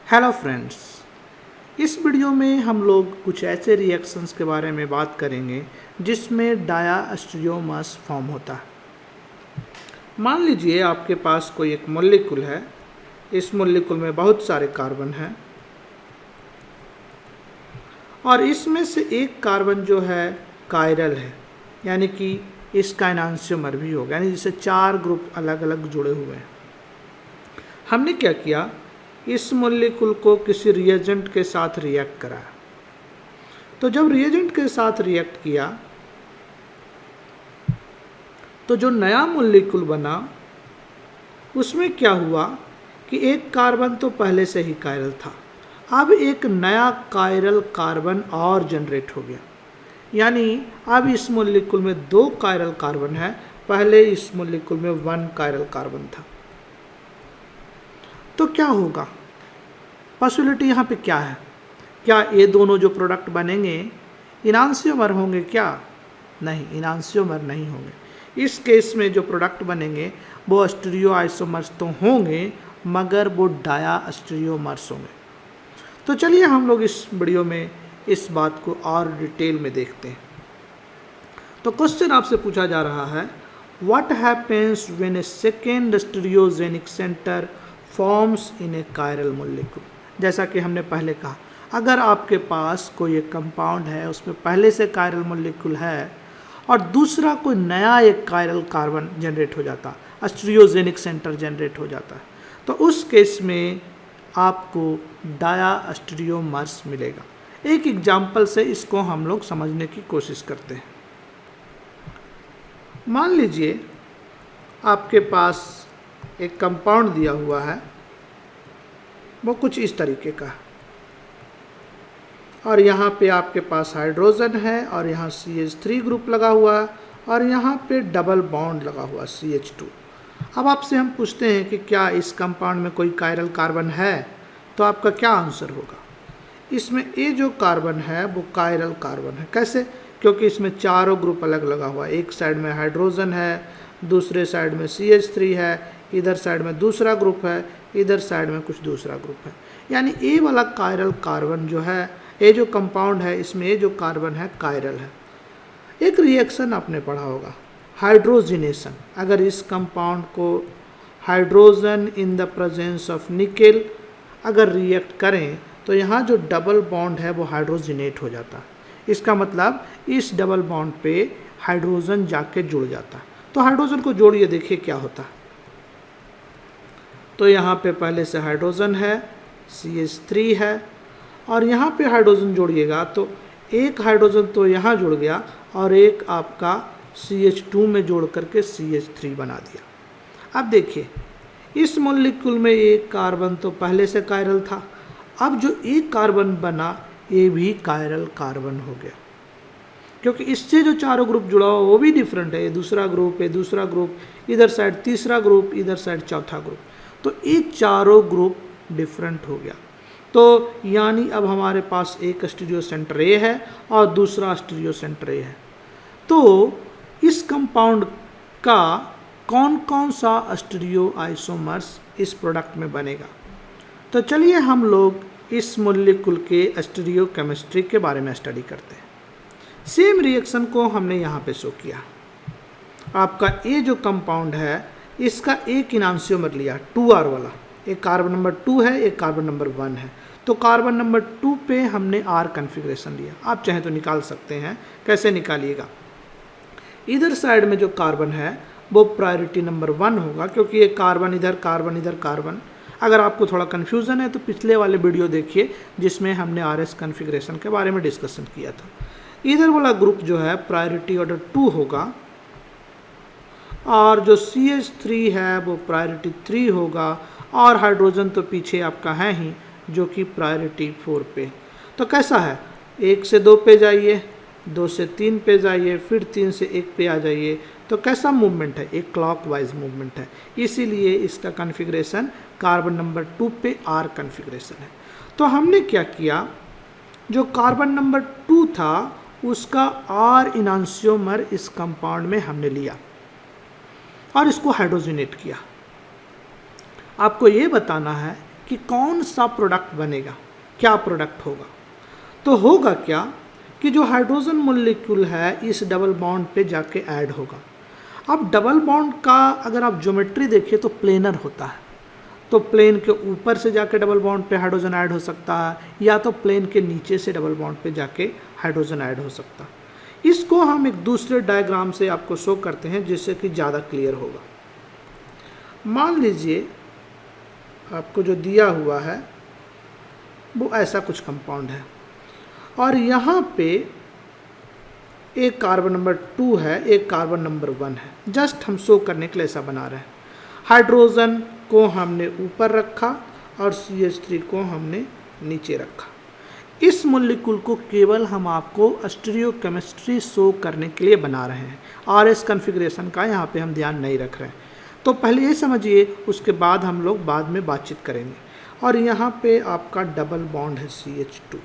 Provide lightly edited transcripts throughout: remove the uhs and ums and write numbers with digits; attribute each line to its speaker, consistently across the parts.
Speaker 1: Hello friends, इस video में हम लोग कुछ ऐसे रिएक्शंस के बारे में बात करेंगे जिसमें डायास्टीरियोमर्स फॉर्म होता है। मान लीजिए आपके पास कोई एक मॉलिक्यूल है। इस मॉलिक्यूल में बहुत सारे कार्बन हैं और इसमें से एक कार्बन जो है कायरल है, यानी कि इसका एनांसियोमर भी होगा, यानी जिससे 4 ग्रुप अलग अलग जुड़े हुए हैं। हमने क्या किया, इस मॉलिक्यूल को किसी रिएजेंट के साथ रिएक्ट कराया। तो जब रिएजेंट के साथ रिएक्ट किया तो जो नया मॉलिक्यूल बना उसमें क्या हुआ कि एक कार्बन तो पहले से ही कायरल था, अब एक नया कायरल कार्बन और जनरेट हो गया, यानी अब इस मॉलिक्यूल में 2 कायरल कार्बन है, पहले इस मॉलिक्यूल में 1 कायरल कार्बन था। तो क्या होगा, पॉसिबिलिटी यहाँ पे क्या है? क्या ये दोनों जो प्रोडक्ट बनेंगे इनांसियोमर होंगे? क्या नहीं, इनांसियोमर नहीं होंगे। इस केस में जो प्रोडक्ट बनेंगे वो स्टीरियोआइसोमर्स तो होंगे मगर वो डायास्टीरियोमर्स होंगे। तो चलिए हम लोग इस वीडियो में इस बात को और डिटेल में देखते हैं। तो क्वेश्चन आपसे पूछा जा रहा है, what happens when A second stereogenic centre forms in A chiral molecule. जैसा कि हमने पहले कहा, अगर आपके पास कोई एक कंपाउंड है, उसमें पहले से कायरल मॉलिक्यूल है और दूसरा कोई नया एक कायरल कार्बन जनरेट हो जाता, स्टीरियोजेनिक सेंटर जनरेट हो जाता है, तो उस केस में आपको डायास्टीरियोमर्स मिलेगा। एक एग्जाम्पल से इसको हम लोग समझने की कोशिश करते हैं। मान लीजिए आपके पास एक कंपाउंड दिया हुआ है, वो कुछ इस तरीके का, और यहाँ पे आपके पास हाइड्रोजन है और यहाँ CH3 ग्रुप लगा हुआ है और यहाँ पे डबल बॉन्ड लगा हुआ CH2। अब आपसे हम पूछते हैं कि क्या इस कंपाउंड में कोई कायरल कार्बन है, तो आपका क्या आंसर होगा? इसमें ये जो कार्बन है वो कायरल कार्बन है। कैसे? क्योंकि इसमें चारों ग्रुप अलग लगा हुआ है। एक साइड में हाइड्रोजन है, दूसरे साइड में CH3 है, इधर साइड में दूसरा ग्रुप है, इधर साइड में कुछ दूसरा ग्रुप है, यानी ये वाला कायरल कार्बन जो है, ये जो कंपाउंड है इसमें ये जो कार्बन है कायरल है। एक रिएक्शन आपने पढ़ा होगा, हाइड्रोजिनेशन। अगर इस कंपाउंड को hydrogen in the presence of nickel अगर रिएक्ट करें तो यहाँ जो डबल बॉन्ड है वो हाइड्रोजिनेट हो जाता है। इसका मतलब इस डबल बॉन्ड पे हाइड्रोजन जाके जुड़ जाता है। तो हाइड्रोजन को जोड़िए, देखिए क्या होता है। तो यहाँ पे पहले से हाइड्रोजन है, CH3 है, और यहाँ पे हाइड्रोजन जोड़िएगा तो एक हाइड्रोजन तो यहाँ जुड़ गया और एक आपका CH2 में जोड़ करके CH3 बना दिया। अब देखिए इस मॉलिक्यूल में एक कार्बन तो पहले से कायरल था, अब जो एक कार्बन बना ये भी कायरल कार्बन हो गया, क्योंकि इससे जो चारों ग्रुप जुड़ा हुआ वो भी डिफरेंट है। ये दूसरा ग्रुप है, दूसरा ग्रुप, इधर साइड तीसरा ग्रुप, इधर साइड चौथा ग्रुप, तो ये चारों ग्रुप डिफरेंट हो गया। तो यानी अब हमारे पास एक स्टीरियो सेंटर ए है और दूसरा स्टीरियो सेंटर ए है। तो इस कंपाउंड का कौन कौन सा स्टीरियो आइसोमर्स इस प्रोडक्ट में बनेगा? तो चलिए हम लोग इस मॉलिक्यूल के स्टीरियो केमिस्ट्री के बारे में स्टडी करते हैं। सेम रिएक्शन को हमने यहाँ पे शो किया। आपका ये जो कंपाउंड है इसका एक इनांसियोमर लिया 2R वाला, एक कार्बन नंबर 2 है, एक कार्बन नंबर 1 है, तो कार्बन नंबर 2 पे हमने R कन्फिग्रेशन लिया। आप चाहें तो निकाल सकते हैं, कैसे निकालिएगा? इधर साइड में जो कार्बन है वो प्रायोरिटी नंबर 1 होगा, क्योंकि ये कार्बन इधर कार्बन इधर कार्बन। अगर आपको थोड़ा कन्फ्यूज़न है तो पिछले वाले वीडियो देखिए जिसमें हमने RS कन्फिग्रेशन के बारे में डिस्कशन किया था। इधर वाला ग्रुप जो है प्रायोरिटी ऑर्डर 2 होगा और जो CH3 है वो प्रायोरिटी 3 होगा, और हाइड्रोजन तो पीछे आपका है ही जो कि प्रायोरिटी 4 पे। तो कैसा है, 1 से 2 पे जाइए, 2 से 3 पे जाइए, फिर 3 से 1 पे आ जाइए। तो कैसा मूवमेंट है? एक क्लॉकवाइज मूवमेंट है, इसीलिए इसका कन्फिग्रेशन कार्बन नंबर 2 पे R कन्फिग्रेशन है। तो हमने क्या किया, जो कार्बन नंबर 2 था उसका R इनांसियोमर इस कंपाउंड में हमने लिया और इसको हाइड्रोजनेट किया। आपको ये बताना है कि कौन सा प्रोडक्ट बनेगा, क्या प्रोडक्ट होगा। तो होगा क्या कि जो हाइड्रोजन मॉलिक्यूल है इस डबल बॉन्ड पे जाके ऐड होगा। अब डबल बॉन्ड का अगर आप ज्योमेट्री देखिए तो प्लेनर होता है, तो प्लेन के ऊपर से जाके डबल बॉन्ड पे हाइड्रोजन ऐड हो सकता है, या तो प्लेन के नीचे से डबल बॉन्ड पे जाके हाइड्रोजन ऐड हो सकता है। इसको हम एक दूसरे डायग्राम से आपको शो करते हैं जिससे कि ज़्यादा क्लियर होगा। मान लीजिए आपको जो दिया हुआ है वो ऐसा कुछ कंपाउंड है, और यहाँ पे एक कार्बन नंबर 2 है, एक कार्बन नंबर 1 है। जस्ट हम शो करने के लिए ऐसा बना रहे हैं। हाइड्रोजन को हमने ऊपर रखा और CH3 को हमने नीचे रखा। इस मॉलिक्यूल को केवल हम आपको स्टीरियोकेमिस्ट्री शो करने के लिए बना रहे हैं, RS कॉन्फ़िगरेशन का यहाँ पे हम ध्यान नहीं रख रहे हैं। तो पहले ये समझिए, उसके बाद हम लोग बाद में बातचीत करेंगे। और यहाँ पे आपका डबल बॉन्ड है CH2।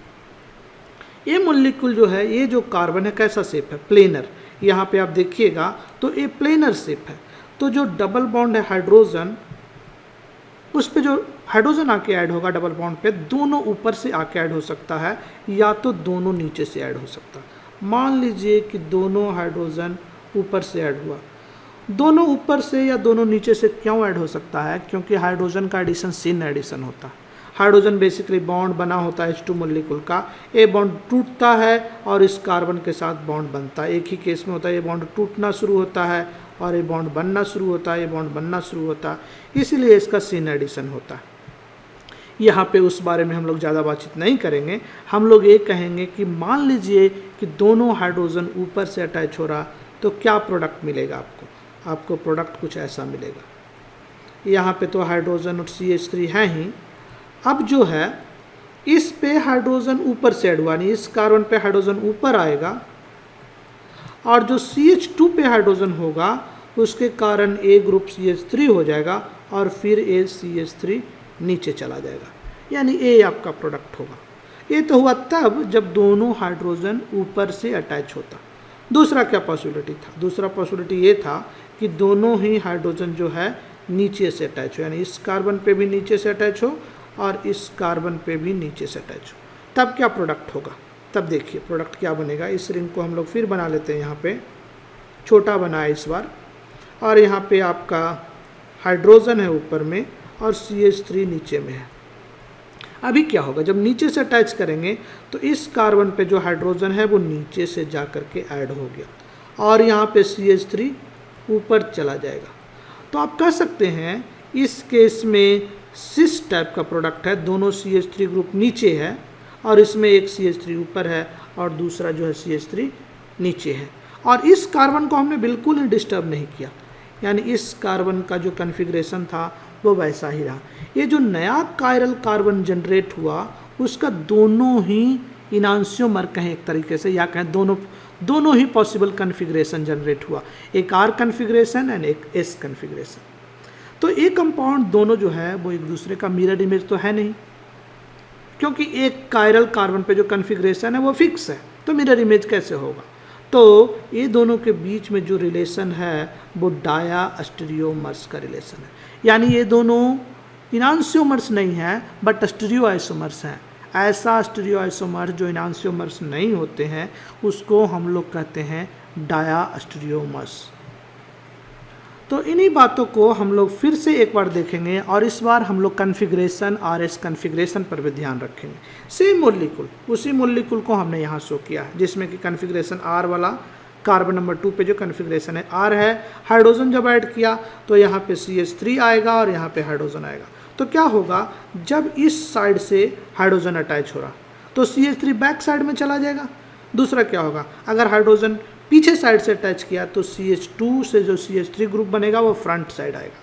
Speaker 1: ये मॉलिक्यूल जो है, ये जो कार्बन है कैसा शेप है, प्लेनर। यहाँ पे आप देखिएगा तो ये प्लेनर शेप है। तो जो डबल बॉन्ड है हाइड्रोजन, उस पे जो हाइड्रोजन आके ऐड होगा डबल बॉन्ड पे, दोनों ऊपर से आके ऐड हो सकता है या तो दोनों नीचे से ऐड हो सकता है। मान लीजिए कि दोनों हाइड्रोजन ऊपर से ऐड हुआ। दोनों ऊपर से या दोनों नीचे से क्यों ऐड हो सकता है? क्योंकि हाइड्रोजन का एडिशन सिन एडिशन होता है। हाइड्रोजन बेसिकली बॉन्ड बना होता है H2 मॉलिक्यूल का, ए बॉन्ड टूटता है और इस कार्बन के साथ बॉन्ड बनता है। एक ही केस में होता है, ये बॉन्ड टूटना शुरू होता है और ये बॉन्ड बनना शुरू होता है, ये बॉन्ड बनना शुरू होता है, इसलिए इसका सिन एडिशन होता है। यहाँ पे उस बारे में हम लोग ज़्यादा बातचीत नहीं करेंगे। हम लोग ये कहेंगे कि मान लीजिए कि दोनों हाइड्रोजन ऊपर से अटैच हो रहा, तो क्या प्रोडक्ट मिलेगा आपको? आपको प्रोडक्ट कुछ ऐसा मिलेगा। यहाँ पे तो हाइड्रोजन और CH3 है ही। अब जो है इस पे हाइड्रोजन ऊपर से ऐड हुआ, नहीं इस कार्बन पे हाइड्रोजन ऊपर आएगा और जो CH2 पे हाइड्रोजन होगा उसके कारण A ग्रुप CH3 हो जाएगा और फिर A CH3 नीचे चला जाएगा, यानी A आपका प्रोडक्ट होगा। ये तो हुआ तब जब दोनों हाइड्रोजन ऊपर से अटैच होता। दूसरा क्या पॉसिबिलिटी था? दूसरा पॉसिबिलिटी ये था कि दोनों ही हाइड्रोजन जो है नीचे से अटैच हो, यानी इस कार्बन पे भी नीचे से अटैच हो और इस कार्बन पे भी नीचे से अटैच हो। तब क्या प्रोडक्ट होगा? तब देखिए प्रोडक्ट क्या बनेगा। इस रिंग को हम लोग फिर बना लेते हैं, यहाँ पे छोटा बनाया इस बार, और यहाँ पे आपका हाइड्रोजन है ऊपर में और CH3 नीचे में है। अभी क्या होगा, जब नीचे से अटैच करेंगे तो इस कार्बन पे जो हाइड्रोजन है वो नीचे से जा करके ऐड हो गया और यहाँ पे CH3 ऊपर चला जाएगा। तो आप कह सकते हैं इस केस में सिस टाइप का प्रोडक्ट है, दोनों CH3 ग्रुप नीचे है और इसमें एक CH3 ऊपर है और दूसरा जो है CH3 नीचे है। और इस कार्बन को हमने बिल्कुल ही डिस्टर्ब नहीं किया, यानी इस कार्बन का जो कॉन्फ़िगरेशन था वो वैसा ही रहा। ये जो नया कायरल कार्बन जनरेट हुआ उसका दोनों ही इनांशियोमर कहें एक तरीके से, या कहें दोनों ही पॉसिबल कॉन्फ़िगरेशन जनरेट हुआ, एक R कॉन्फ़िगरेशन एंड एक S कॉन्फ़िगरेशन। तो ये कंपाउंड दोनों जो है वो एक दूसरे का मिरर इमेज तो है नहीं, क्योंकि एक कायरल कार्बन पे जो कॉन्फ़िगरेशन है वो फिक्स है, तो मिरर इमेज कैसे होगा? तो ये दोनों के बीच में जो रिलेशन है वो डायास्टीरियोमर्स का रिलेशन है, यानी ये दोनों इनांशियोमर्स नहीं है बट स्टीरियोआइसोमर्स हैं। ऐसा स्टीरियोआइसोमर जो इनांशियोमर्स नहीं होते हैं उसको हम लोग कहते हैं डायास्टीरियोमर्स। तो इन्हीं बातों को हम लोग फिर से एक बार देखेंगे और इस बार हम लोग कॉन्फ़िगरेशन RS कॉन्फ़िगरेशन पर भी ध्यान रखेंगे। सेम मॉलिक्यूल, उसी मॉलिक्यूल को हमने यहाँ शो किया है जिसमें कि कॉन्फ़िगरेशन R वाला कार्बन नंबर 2 पे जो कॉन्फ़िगरेशन है R है। हाइड्रोजन जब ऐड किया तो यहाँ पे CH3 आएगा और यहाँ पे हाइड्रोजन आएगा। तो क्या होगा, जब इस साइड से हाइड्रोजन अटैच हो रहा तो CH3 बैक साइड में चला जाएगा। दूसरा क्या होगा, अगर हाइड्रोजन पीछे साइड से अटैच किया तो CH2 से जो CH3 ग्रुप बनेगा वो फ्रंट साइड आएगा।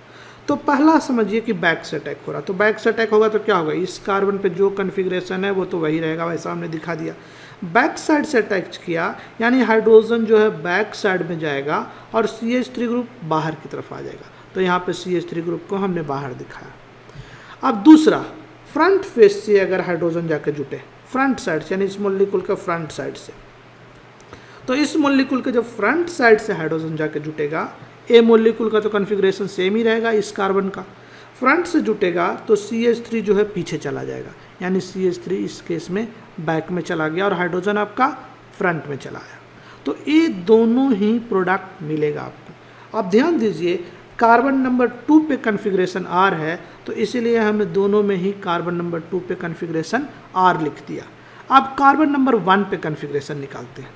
Speaker 1: तो पहला समझिए कि बैक से अटैक हो रहा, तो बैक से अटैक होगा तो क्या होगा, इस कार्बन पे जो कॉन्फ़िगरेशन है वो तो वही रहेगा, वैसा हमने दिखा दिया। बैक साइड से अटैच किया यानी हाइड्रोजन जो है बैक साइड में जाएगा और CH3 ग्रुप बाहर की तरफ आ जाएगा। तो यहाँ पे CH3 ग्रुप को हमने बाहर दिखाया। अब दूसरा, फ्रंट फेस से अगर हाइड्रोजन जाके जुटे फ्रंट साइड से, यानी इस मॉलिक्यूल का फ्रंट साइड से, तो इस मॉलिक्यूल के जब फ्रंट साइड से हाइड्रोजन जाके जुटेगा, ए मॉलिक्यूल का तो कॉन्फ़िगरेशन सेम ही रहेगा इस कार्बन का। फ्रंट से जुटेगा तो CH3 जो है पीछे चला जाएगा, यानी CH3 इस केस में बैक में चला गया और हाइड्रोजन आपका फ्रंट में चला आया। तो ये दोनों ही प्रोडक्ट मिलेगा आपको। अब ध्यान दीजिए कार्बन नंबर 2 पे कन्फिग्रेशन R है, तो इसीलिए हमने दोनों में ही कार्बन नंबर 2 पे कन्फिग्रेशन R लिख दिया। अब कार्बन नंबर 1 पे कन्फिग्रेशन निकालते हैं।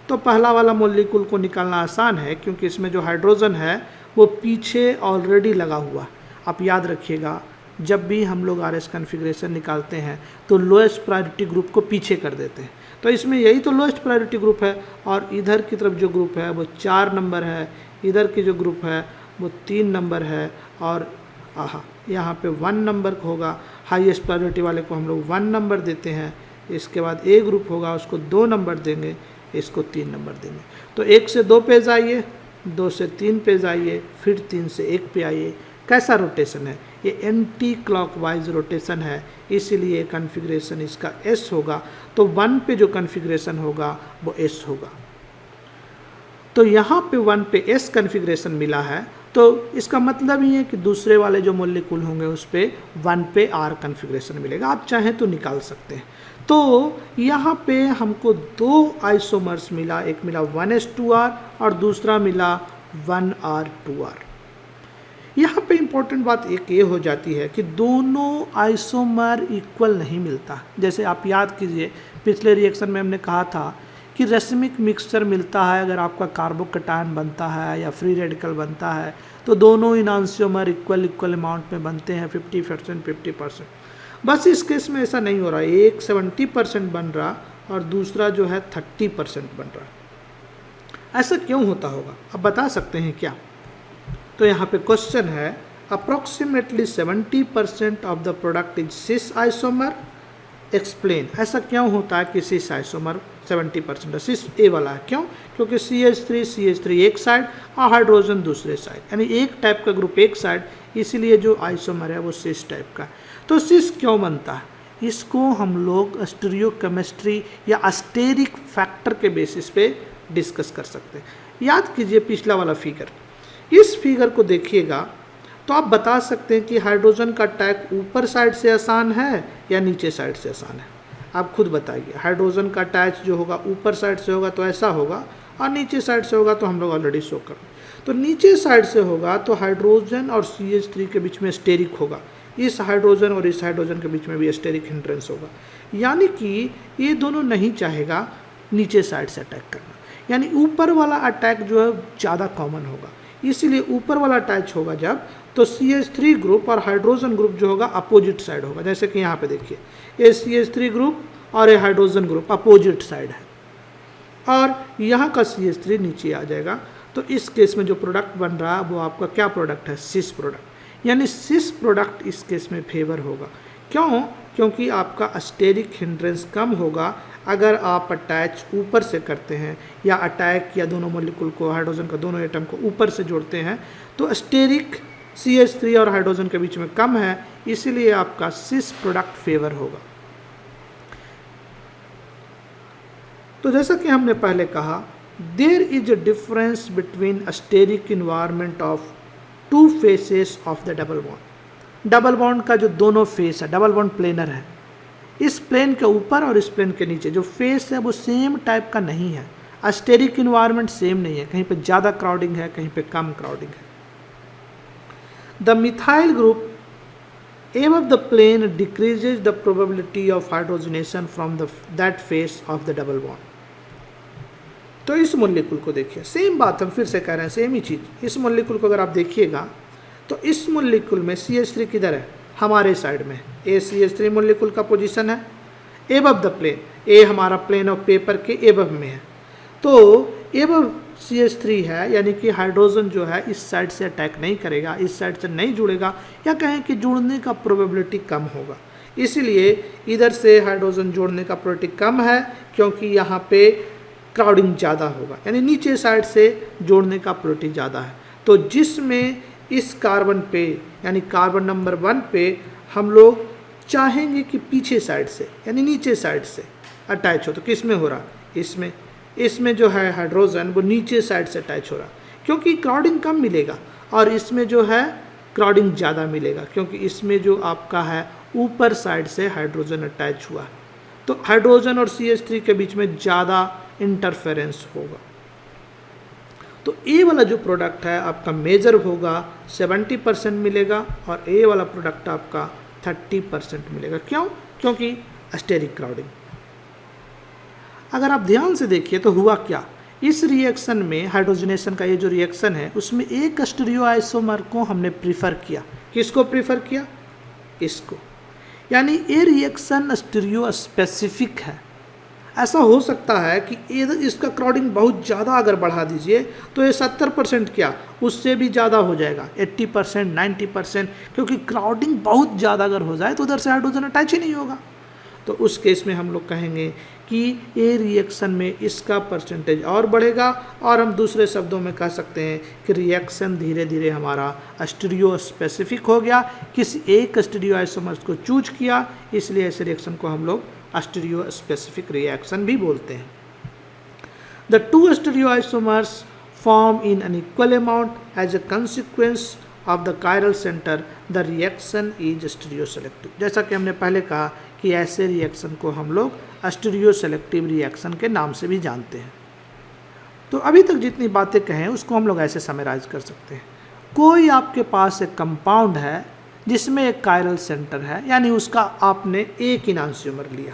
Speaker 1: तो पहला वाला मॉलिक्यूल को निकालना आसान है क्योंकि इसमें जो हाइड्रोजन है वो पीछे ऑलरेडी लगा हुआ। आप याद रखिएगा जब भी हम लोग RS कन्फिग्रेशन निकालते हैं तो लोएस्ट प्रायोरिटी ग्रुप को पीछे कर देते हैं। तो इसमें यही तो लोएस्ट प्रायोरिटी ग्रुप है और इधर की तरफ जो ग्रुप है वो 4 नंबर है, इधर की जो ग्रुप है वो 3 नंबर है और यहाँ पे 1 नंबर होगा। हाईएस्ट प्रायोरिटी वाले को हम लोग 1 नंबर देते हैं। इसके बाद A ग्रुप होगा उसको 2 नंबर देंगे, इसको 3 नंबर देंगे। तो 1 से 2 पेज आइए, 2 से 3 पेज आइए, फिर 3 से 1 पे आइए। कैसा रोटेशन है? ये एंटी क्लॉकवाइज रोटेशन है, इसीलिए कन्फिग्रेशन इसका S होगा। तो 1 पे जो कन्फिग्रेशन होगा वो S होगा। तो यहाँ पे 1 पे S कन्फिग्रेशन मिला है, तो इसका मतलब ये है कि दूसरे वाले जो मॉलिक्यूल होंगे उस पे 1 पे R कन्फिग्रेशन मिलेगा। आप चाहें तो निकाल सकते हैं। तो यहाँ पे हमको 2 आइसोमर्स मिला, एक मिला 1s2r और दूसरा मिला 1r2r। यहाँ पे इम्पोर्टेंट बात एक ये हो जाती है कि दोनों आइसोमर इक्वल नहीं मिलता। जैसे आप याद कीजिए पिछले रिएक्शन में हमने कहा था कि रेसिमिक मिक्सचर मिलता है अगर आपका कार्बोकैटायन बनता है या फ्री रेडिकल बनता है तो दोनों इनांशियोमर इक्वल अमाउंट में बनते हैं 50% 50%। बस इस केस में ऐसा नहीं हो रहा, एक 70% बन रहा और दूसरा जो है 30% बन रहा। ऐसा क्यों होता होगा, अब बता सकते हैं क्या? तो यहाँ पे क्वेश्चन है approximately 70% of the product is cis isomer, explain. ऐसा क्यों होता है कि सिस आइसोमर 70% है? सिस ए वाला है, क्यों? क्योंकि CH3 एक साइड और हाइड्रोजन दूसरे साइड, यानी एक टाइप का ग्रुप एक साइड, इसीलिए जो आइसोमर है वो सिस टाइप का है। तो सिस क्यों बनता है? इसको हम लोग स्टीरियोकेमिस्ट्री या अस्टेरिक फैक्टर के बेसिस पे डिस्कस कर सकते हैं। याद कीजिए पिछला वाला फिगर, इस फिगर को देखिएगा तो आप बता सकते हैं कि हाइड्रोजन का अटैक ऊपर साइड से आसान है या नीचे साइड से आसान है। आप खुद बताइए। हाइड्रोजन का अटैच जो होगा ऊपर साइड से होगा तो ऐसा होगा और नीचे साइड से होगा तो हम लोग ऑलरेडी शो कर। तो नीचे साइड से होगा तो हाइड्रोजन और CH3 के बीच में स्टेरिक होगा, इस हाइड्रोजन और इस हाइड्रोजन के बीच में भी स्टेरिक हिंड्रेंस होगा, यानी कि ये दोनों नहीं चाहेगा नीचे साइड से अटैक करना, यानी ऊपर वाला अटैक जो है ज़्यादा कॉमन होगा। इसीलिए ऊपर वाला अटैच होगा जब, तो CH3 ग्रुप और हाइड्रोजन ग्रुप जो होगा अपोजिट साइड होगा। जैसे कि यहाँ पे देखिए ये CH3 ग्रुप और ये हाइड्रोजन ग्रुप अपोजिट साइड है और यहाँ का CH3 नीचे आ जाएगा। तो इस केस में जो प्रोडक्ट बन रहा है वो आपका क्या प्रोडक्ट है? सिस प्रोडक्ट, यानी सिस प्रोडक्ट इस केस में फेवर होगा। क्यों? क्योंकि आपका स्टेरिक हिंड्रेंस कम होगा अगर आप अटैच ऊपर से करते हैं या अटैक या दोनों मॉलिक्यूल को, हाइड्रोजन का दोनों एटम को ऊपर से जोड़ते हैं, तो स्टेरिक CH3 और हाइड्रोजन के बीच में कम है, इसीलिए आपका सिस प्रोडक्ट फेवर होगा। तो जैसा कि हमने पहले कहा, there is a difference between steric environment of 2 faces of the double bond. Double bond का जो दोनों फेस है, डबल बॉन्ड प्लेनर है, इस प्लेन के ऊपर और इस प्लेन के नीचे जो फेस है वो सेम टाइप का नहीं है। स्टेरिक इन्वायरमेंट सेम नहीं है, कहीं पे ज़्यादा क्राउडिंग है, कहीं पे कम क्राउडिंग है। The methyl group above the plane decreases the probability of hydrogenation from that face of the double bond। तो इस मॉलिक्यूल को देखिए, सेम बात हम फिर से कह रहे हैं, सेम ही चीज़। इस मॉलिक्यूल को अगर आप देखिएगा तो इस मॉलिक्यूल में CH3 किधर है? हमारे साइड में। ए CH3 मॉलिक्यूल का पोजीशन है एबव द प्लेन, ए हमारा प्लेन ऑफ पेपर के एबव में है। तो एबव CH3 है, यानी कि हाइड्रोजन जो है इस साइड से अटैक नहीं करेगा, इस साइड से नहीं जुड़ेगा, या कहें कि जुड़ने का प्रोबेबिलिटी कम होगा। इसीलिए इधर से हाइड्रोजन जोड़ने का प्रोबेबिलिटी कम है क्योंकि यहाँ पे क्राउडिंग ज़्यादा होगा, यानी नीचे साइड से जोड़ने का प्रोबेबिलिटी ज़्यादा है। तो जिसमें इस कार्बन पे, यानी कार्बन नंबर 1 पे हम लोग चाहेंगे कि पीछे साइड से, यानी नीचे साइड से अटैच हो, तो किस में हो रहा? इसमें जो है हाइड्रोजन वो नीचे साइड से अटैच हो रहा, क्योंकि क्राउडिंग कम मिलेगा। और इसमें जो है क्राउडिंग ज़्यादा मिलेगा, क्योंकि इसमें जो आपका है ऊपर साइड से हाइड्रोजन अटैच हुआ है, तो हाइड्रोजन और CH3 के बीच में ज़्यादा इंटरफेरेंस होगा। तो ए वाला जो प्रोडक्ट है आपका मेजर होगा 70% मिलेगा, और ए वाला प्रोडक्ट आपका 30% मिलेगा। क्यों? क्योंकि स्टेरिक क्राउडिंग। अगर आप ध्यान से देखिए तो हुआ क्या, इस रिएक्शन में हाइड्रोजनेशन का ये जो रिएक्शन है उसमें एक स्टीरियोआइसोमर को हमने प्रीफर किया। किसको प्रीफर किया? इसको। यानी ये रिएक्शन स्टीरियो स्पेसिफिक है। ऐसा हो सकता है कि इसका क्राउडिंग बहुत ज़्यादा अगर बढ़ा दीजिए तो ये 70% क्या उससे भी ज़्यादा हो जाएगा, 80%, 90%, क्योंकि क्राउडिंग बहुत ज़्यादा अगर हो जाए तो उधर से हाइड्रोजन अटैच ही नहीं होगा। तो उस केस में हम लोग कहेंगे कि ये रिएक्शन में इसका परसेंटेज और बढ़ेगा, और हम दूसरे शब्दों में कह सकते हैं कि रिएक्शन धीरे धीरे हमारा स्टीरियो स्पेसिफिक हो गया, किसी एक स्टीरियो आइसोमर्स को चूज किया, इसलिए इस रिएक्शन को हम लोग स्टीरियो स्पेसिफिक रिएक्शन भी बोलते हैं। The two stereo isomers form in an equal amount as a consequence of the chiral center, the reaction is stereoselective। जैसा कि हमने पहले कहा कि ऐसे रिएक्शन को हम लोग स्टीरियोसेलेक्टिव रिएक्शन के नाम से भी जानते हैं। तो अभी तक जितनी बातें कहें उसको हम लोग ऐसे समराइज कर सकते हैं। कोई आपके पास एक कंपाउंड है जिसमें एक कायरल सेंटर है, यानी उसका आपने एक इनांशियोमर लिया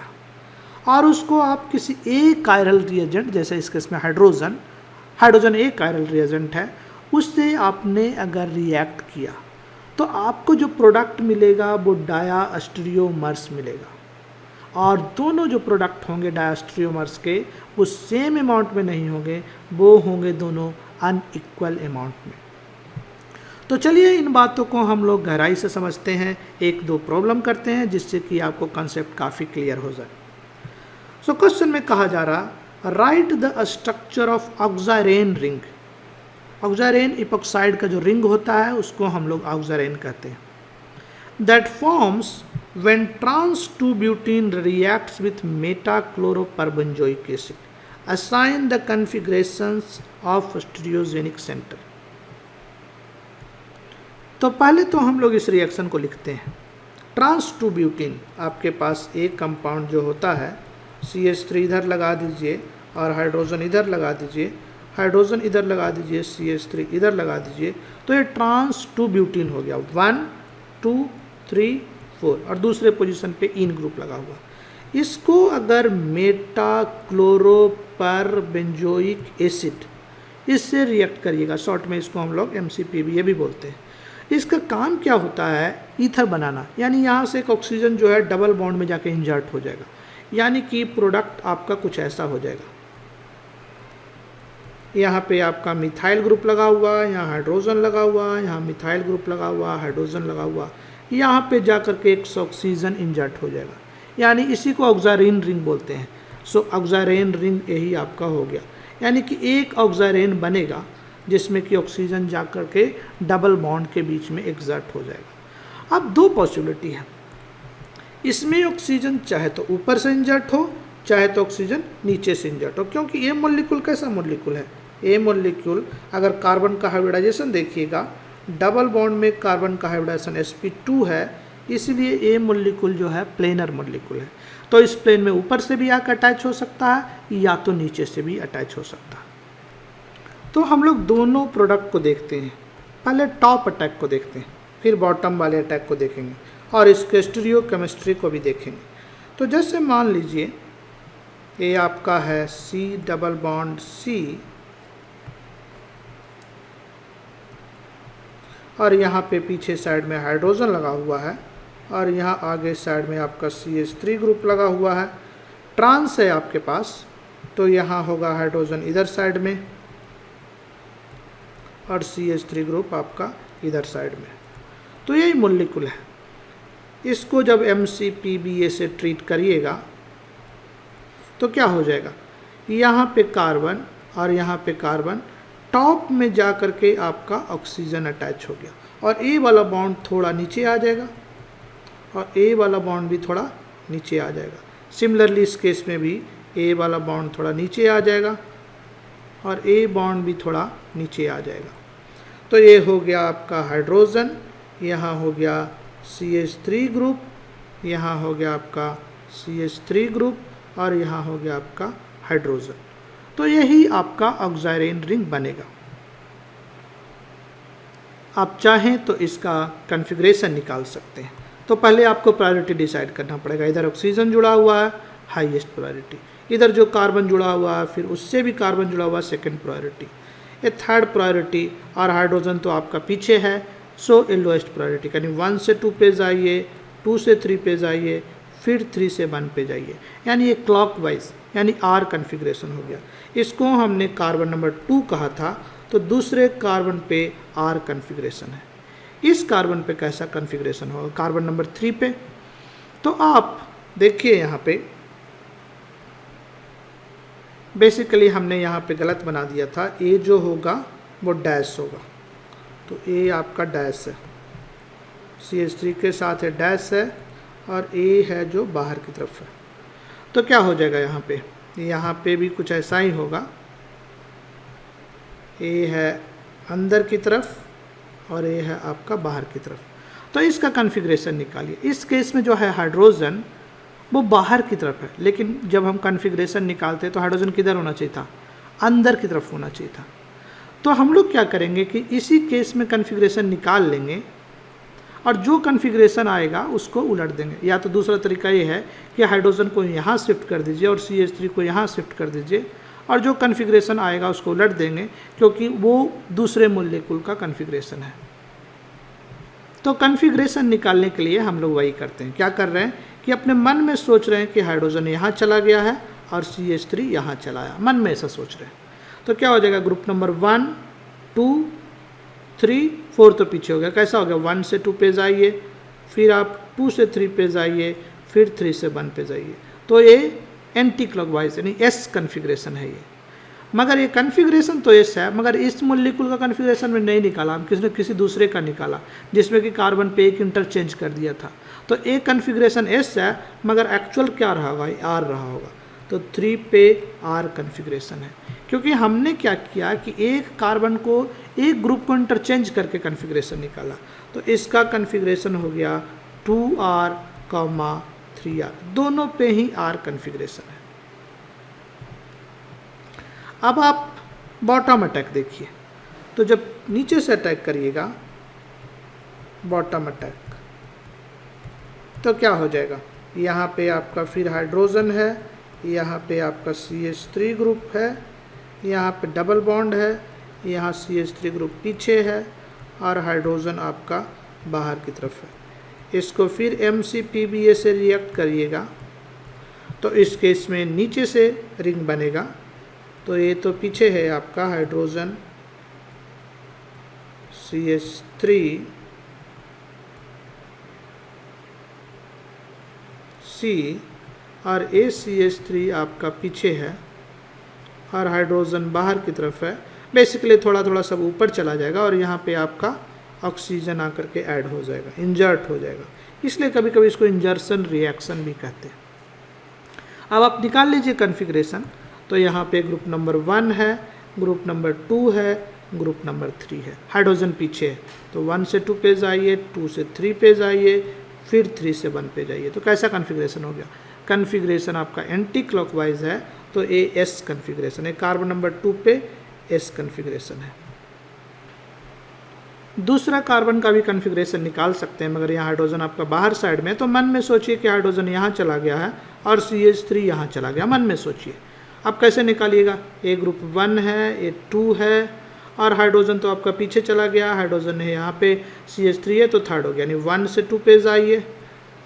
Speaker 1: और उसको आप किसी एक कायरल रिएजेंट, जैसे इस केस में हाइड्रोजन एक कायरल रिएजेंट है, उससे आपने अगर रिएक्ट किया तो आपको जो प्रोडक्ट मिलेगा वो डायास्टीरियोमर्स मिलेगा, और दोनों जो प्रोडक्ट होंगे डायास्टीरियोमर्स के वो सेम अमाउंट में नहीं होंगे, वो होंगे दोनों अनइक्वल अमाउंट में। तो चलिए इन बातों को हम लोग गहराई से समझते हैं, एक दो प्रॉब्लम करते हैं जिससे कि आपको कंसेप्ट काफ़ी क्लियर हो जाए। सो क्वेश्चन में कहा जा रहा, write the structure of oxirane ring. Oxirane epoxide का जो रिंग होता है उसको हम लोग ऑक्सारेन कहते हैं। That forms when trans two butene reacts with metachloroperbenzoic acid, assign the configurations of stereogenic centre. तो पहले तो हम लोग इस रिएक्शन को लिखते हैं। ट्रांस 2-ब्यूटीन, आपके पास एक कंपाउंड जो होता है, CH3 इधर लगा दीजिए और हाइड्रोजन इधर लगा दीजिए, हाइड्रोजन इधर लगा दीजिए, CH3 इधर लगा दीजिए, तो ये ट्रांस 2-ब्यूटीन हो गया। 1 2 3 4, और दूसरे पोजीशन पे इन ग्रुप लगा हुआ। इसको अगर मेटाक्लोरोपरबेंजोइक एसिड इससे रिएक्ट करिएगा, शॉर्ट में इसको हम लोग MCPBA भी बोलते हैं। इसका काम क्या होता है? ईथर बनाना, यानी यहाँ से एक ऑक्सीजन जो है डबल बॉन्ड में जाके इंजर्ट हो जाएगा, यानी कि प्रोडक्ट आपका कुछ ऐसा हो जाएगा। यहाँ पे आपका मिथाइल ग्रुप लगा हुआ, यहाँ हाइड्रोजन लगा हुआ, यहाँ मिथाइल ग्रुप लगा हुआ, हाइड्रोजन लगा हुआ, यहाँ पे जा कर के एक ऑक्सीजन इंजर्ट हो जाएगा, यानी इसी को ऑक्सारेन रिंग बोलते हैं। सो ऑक्सारेन रिंग यही आपका हो गया, यानी कि एक ऑक्सारेन बनेगा जिसमें कि ऑक्सीजन जा कर के डबल बॉन्ड के बीच में एक्सर्ट हो जाएगा। अब दो पॉसिबिलिटी है, इसमें ऑक्सीजन चाहे तो ऊपर से इंजर्ट हो, चाहे तो ऑक्सीजन नीचे से इंजर्ट हो, क्योंकि ये मॉलिक्यूल कैसा मॉलिक्यूल है? ये मॉलिक्यूल अगर कार्बन का हाइब्रिडाइजेशन देखिएगा, डबल बॉन्ड में कार्बन का हाइब्रिडाइजेशन sp2 है, इसलिए ये मॉलिक्यूल जो है प्लेनर मॉलिक्यूल है। तो इस प्लेन में ऊपर से भी आकर अटैच हो सकता है या तो नीचे से भी अटैच हो सकता है। तो हम लोग दोनों प्रोडक्ट को देखते हैं, पहले टॉप अटैक को देखते हैं, फिर बॉटम वाले अटैक को देखेंगे और इसके स्टीरियो केमिस्ट्री को भी देखेंगे। तो जैसे मान लीजिए ये आपका है C+C, और यहाँ पे पीछे साइड में हाइड्रोजन लगा हुआ है, और यहाँ आगे साइड में आपका CH3 ग्रुप लगा हुआ है। ट्रांस है आपके पास, तो यहाँ होगा हाइड्रोजन इधर साइड में और CH3 ग्रुप आपका इधर साइड में। तो यही मॉलिक्यूल है। इसको जब MCPBA से ट्रीट करिएगा तो क्या हो जाएगा? यहाँ पे कार्बन और यहाँ पे कार्बन, टॉप में जा कर के आपका ऑक्सीजन अटैच हो गया, और ए वाला बॉन्ड थोड़ा नीचे आ जाएगा और ए वाला बॉन्ड भी थोड़ा नीचे आ जाएगा। सिमिलरली इस केस में भी ए वाला बॉन्ड थोड़ा नीचे आ जाएगा और ए बॉन्ड भी थोड़ा नीचे आ जाएगा। तो ये हो गया आपका हाइड्रोजन, यहाँ हो गया CH3 ग्रुप, यहाँ हो गया आपका CH3 ग्रुप और यहाँ हो गया आपका हाइड्रोजन। तो यही आपका ऑक्साइरेन रिंग बनेगा। आप चाहें तो इसका कॉन्फ़िगरेशन निकाल सकते हैं। तो पहले आपको प्रायोरिटी डिसाइड करना पड़ेगा। इधर ऑक्सीजन जुड़ा हुआ है, हाईएस्ट प्रायोरिटी, इधर जो कार्बन जुड़ा हुआ है फिर उससे भी कार्बन जुड़ा हुआ है, सेकंड प्रायोरिटी, ये थर्ड प्रायोरिटी, और हाइड्रोजन तो आपका पीछे है, सो ये लोएस्ट प्रायोरिटी। यानी 1 से 2 पे जाइए, 2 से 3 पे जाइए, फिर 3 से 1 पे जाइए, यानी ये क्लॉकवाइज यानी आर कन्फिग्रेशन हो गया। इसको हमने कार्बन नंबर 2 कहा था, तो दूसरे कार्बन पे आर कन्फिग्रेशन है। इस कार्बन पे कैसा कन्फिग्रेशन होगा? कार्बन नंबर 3 पे। तो आप देखिए यहाँ पे बेसिकली हमने यहाँ पे गलत बना दिया था, ए जो होगा वो डैश होगा, तो ए आपका डैश है, CH3 के साथ है डैश है, और ए है जो बाहर की तरफ है। तो क्या हो जाएगा यहाँ पे भी कुछ ऐसा ही होगा, ए है अंदर की तरफ और ए है आपका बाहर की तरफ। तो इसका कॉन्फ़िगरेशन निकालिए। इस केस में जो है हाइड्रोजन वो बाहर की तरफ है, लेकिन जब हम कॉन्फ़िगरेशन निकालते हैं तो हाइड्रोजन किधर होना चाहिए था? अंदर की तरफ होना चाहिए था। तो हम लोग क्या करेंगे कि इसी केस में कॉन्फ़िगरेशन निकाल लेंगे और जो कॉन्फ़िगरेशन आएगा उसको उलट देंगे। या तो दूसरा तरीका ये है कि हाइड्रोजन को यहाँ शिफ्ट कर दीजिए और CH3 को यहाँ शिफ्ट कर दीजिए, और जो कॉन्फ़िगरेशन आएगा उसको उलट देंगे, क्योंकि वो दूसरे मॉलिक्यूल का कॉन्फ़िगरेशन है। तो कॉन्फ़िगरेशन निकालने के लिए हम लोग वही करते हैं। क्या कर रहे हैं कि अपने मन में सोच रहे हैं कि हाइड्रोजन यहाँ चला गया है और CH3 यहाँ चला आया, मन में ऐसा सोच रहे हैं। तो क्या हो जाएगा? ग्रुप नंबर 1, 2, 3, 4 तो पीछे हो गया। कैसा हो गया? 1 से 2 पे जाइए, फिर आप 2 से 3 पे जाइए, फिर 3 से 1 पे जाइए। तो ये एंटी क्लॉकवाइज यानी S कन्फिग्रेशन है ये। मगर ये कन्फिग्रेशन तो S है, मगर इस मॉलिक्यूल का कन्फिग्रेशन में नहीं निकाला, हम किसी दूसरे का निकाला, जिसमें कि कार्बन पे एक इंटरचेंज कर दिया था। तो एक कन्फिग्रेशन S है, मगर एक्चुअल क्या रहा होगा? R रहा होगा। तो 3 पे R कन्फिग्रेशन है, क्योंकि हमने क्या किया कि एक कार्बन को एक ग्रुप को इंटरचेंज करके कन्फिग्रेशन निकाला। तो इसका कन्फिग्रेशन हो गया 2R, 3R, दोनों पे ही R कन्फिग्रेशन है। अब आप बॉटम अटैक देखिए। तो जब नीचे से अटैक करिएगा बॉटम अटैक, तो क्या हो जाएगा? यहाँ पे आपका फिर हाइड्रोजन है, यहाँ पे आपका CH3 ग्रुप है, यहाँ पे डबल बॉन्ड है, यहाँ CH3 ग्रुप पीछे है और हाइड्रोजन आपका बाहर की तरफ है। इसको फिर MCPBA से रिएक्ट करिएगा तो इस केस में नीचे से रिंग बनेगा। तो ये तो पीछे है आपका हाइड्रोजन CH3 C और CH3 आपका पीछे है और हाइड्रोजन बाहर की तरफ है। बेसिकली थोड़ा थोड़ा सब ऊपर चला जाएगा और यहाँ पे आपका ऑक्सीजन आकर के ऐड हो जाएगा, इंजर्ट हो जाएगा, इसलिए कभी कभी इसको इंजर्सन रिएक्शन भी कहते हैं। अब आप निकाल लीजिए कॉन्फ़िगरेशन। तो यहाँ पे ग्रुप नंबर 1 है, ग्रुप नंबर 2 है, ग्रुप नंबर 3 है, हाइड्रोजन पीछे है। तो 1 से 2 पे जाइए, 2 से 3 पे जाइए, फिर 3 से 1 पे जाइए। तो कैसा कॉन्फ़िगरेशन हो गया? कॉन्फ़िगरेशन आपका एंटी क्लॉकवाइज है, तो ये S कॉन्फ़िगरेशन है। कार्बन नंबर 2 पे S कॉन्फ़िगरेशन है। दूसरा कार्बन का भी कॉन्फ़िगरेशन निकाल सकते हैं, मगर यहाँ हाइड्रोजन आपका बाहर साइड में, तो मन में सोचिए कि हाइड्रोजन यहाँ चला गया है और CH3 यहाँ चला गया, मन में सोचिए। अब कैसे निकालिएगा? ए ग्रुप 1 है, ए 2 है और हाइड्रोजन तो आपका पीछे चला गया, हाइड्रोजन है यहाँ पे, CH3 है तो थर्ड हो गया। यानी 1 से 2 पे जाइए,